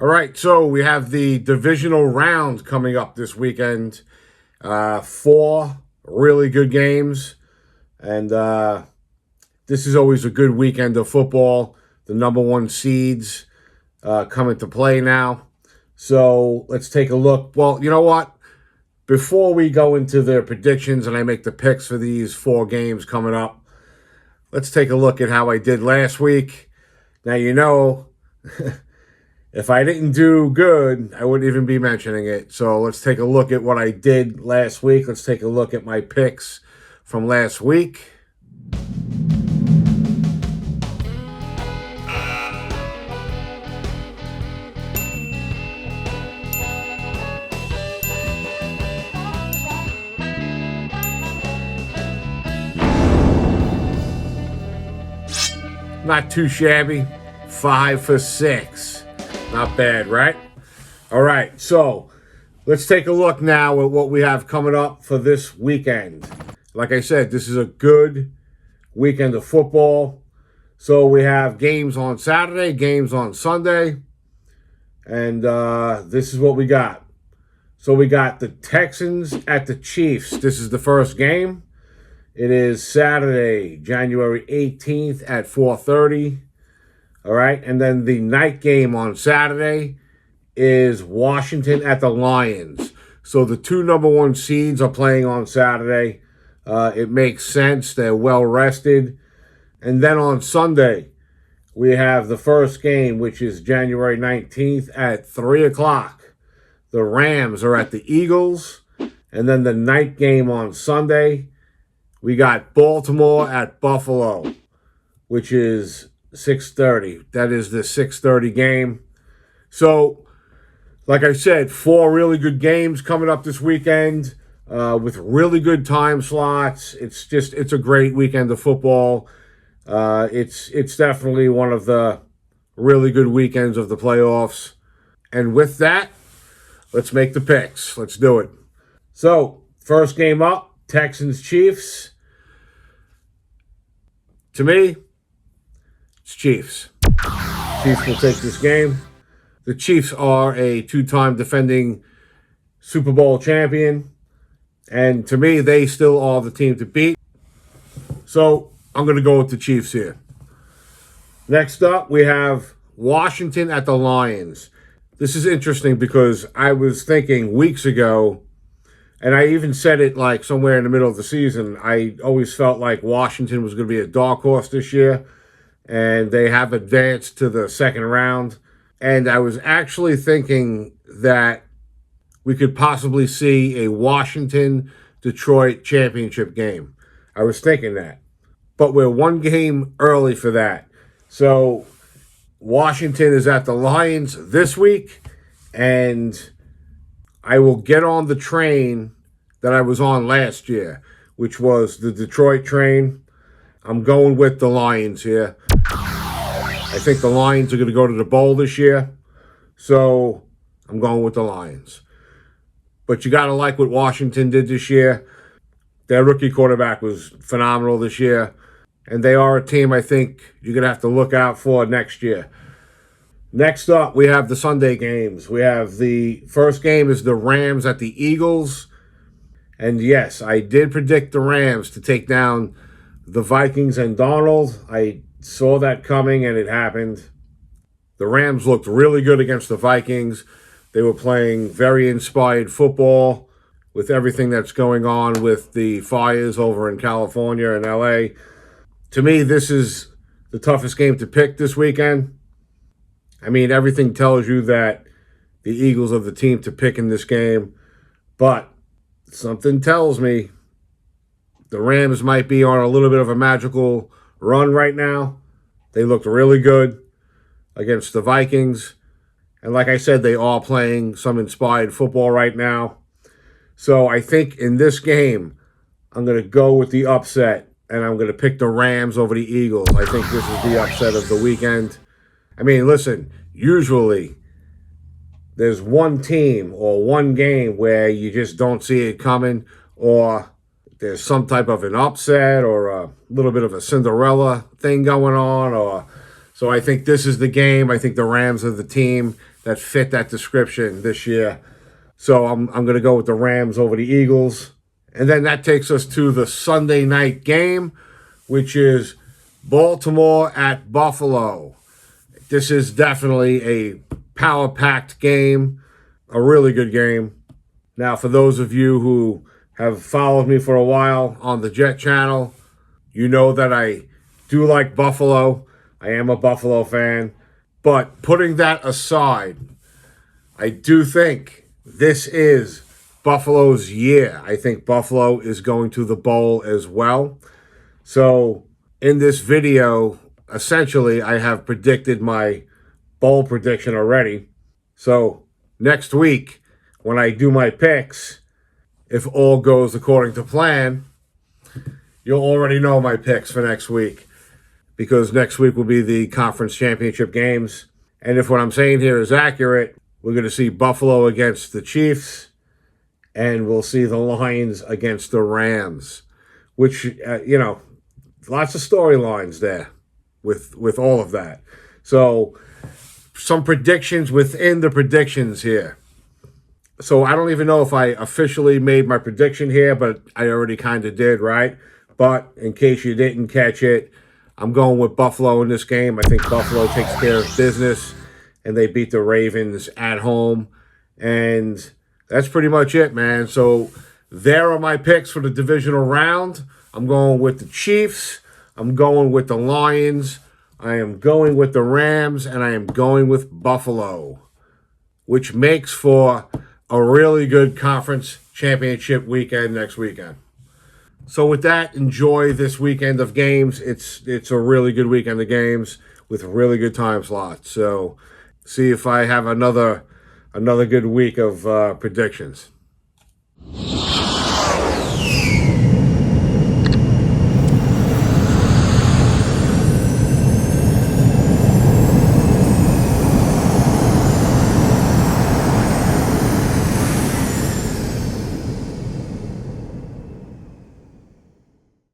All right, so we have the divisional round coming up this weekend. Four really good games, and this is always a good weekend of football. The number one seeds come into play now. So let's take a look. Well, you know what? Before we go into the predictions and I make the picks for these four games coming up, let's take a look at how I did last week. Now, if I didn't do good, I wouldn't even be mentioning it. So let's take a look at what I did last week. Let's take a look at my picks from last week. Not too shabby. 5 for 6. Not bad, right? All right, so let's take a look now at what we have coming up for this weekend. Like I said, this is a good weekend of football. So we have games on Saturday, games on Sunday, and this is what we got. So we got the Texans at the Chiefs. This is the first game. It is Saturday, January 18th at 4:30. All right, and then the night game on Saturday is Washington at the Lions. So the two number one seeds are playing on Saturday. It makes sense. They're well rested. And then on Sunday, we have the first game, which is January 19th at 3 o'clock. The Rams are at the Eagles. And then the night game on Sunday, we got Baltimore at Buffalo, which is 6:30. That is the 6:30 game. So, like I said, four really good games coming up this weekend with really good time slots. It's a great weekend of football. It's definitely one of the really good weekends of the playoffs. And with that, let's make the picks. Let's do it. So, first game up, Texans Chiefs. To me, it's Chiefs. Chiefs will take this game. The Chiefs are a two-time defending Super Bowl champion. And to me, they still are the team to beat. So I'm going to go with the Chiefs here. Next up, we have Washington at the Lions. This is interesting because I was thinking weeks ago, and I even said it like somewhere in the middle of the season, I always felt like Washington was going to be a dark horse this year. And they have advanced to the second round. And I was actually thinking that we could possibly see a Washington-Detroit championship game. I was thinking that. But we're one game early for that. So Washington is at the Lions this week. And I will get on the train that I was on last year, which was the Detroit train. I'm going with the Lions here. I think the Lions are going to go to the bowl this year. So I'm going with the Lions. But you got to like what Washington did this year. Their rookie quarterback was phenomenal this year. And they are a team I think you're going to have to look out for next year. Next up, we have the Sunday games. We have the first game is the Rams at the Eagles. And yes, I did predict the Rams to take down the Vikings and Donald. I saw that coming, and it happened. The Rams looked really good against the Vikings. They were playing very inspired football with everything that's going on with the fires over in California and LA. To me, this is the toughest game to pick this weekend. I mean, everything tells you that the Eagles are the team to pick in this game. But something tells me the Rams might be on a little bit of a magical run right now. They looked really good against the Vikings. And like I said, they are playing some inspired football right now. So I think in this game, I'm going to go with the upset, and I'm going to pick the Rams over the Eagles. I think this is the upset of the weekend. I mean, listen, usually there's one team or one game where you just don't see it coming, or there's some type of an upset or a little bit of a Cinderella thing going on. So I think this is the game. I think the Rams are the team that fit that description this year. So I'm going to go with the Rams over the Eagles. And then that takes us to the Sunday night game, which is Baltimore at Buffalo. This is definitely a power-packed game, a really good game. Now, for those of you who have followed me for a while on the Jet channel, you know that I do like Buffalo. I am a Buffalo fan. But putting that aside, I do think this is Buffalo's year. I think Buffalo is going to the bowl as well. So in this video, essentially, I have predicted my bowl prediction already. So next week, when I do my picks, if all goes according to plan, you'll already know my picks for next week, because next week will be the conference championship games. And if what I'm saying here is accurate, we're going to see Buffalo against the Chiefs, and we'll see the Lions against the Rams, which, lots of storylines there with all of that. So some predictions within the predictions here. So I don't even know if I officially made my prediction here, but I already kind of did, right? But in case you didn't catch it, I'm going with Buffalo in this game. I think Buffalo takes care of business, and they beat the Ravens at home. And that's pretty much it, man. So there are my picks for the divisional round. I'm going with the Chiefs. I'm going with the Lions. I am going with the Rams, and I am going with Buffalo, which makes for a really good conference championship weekend next weekend. So with that, enjoy this weekend of games. It's a really good weekend of games with really good time slots. So see if I have another good week of predictions.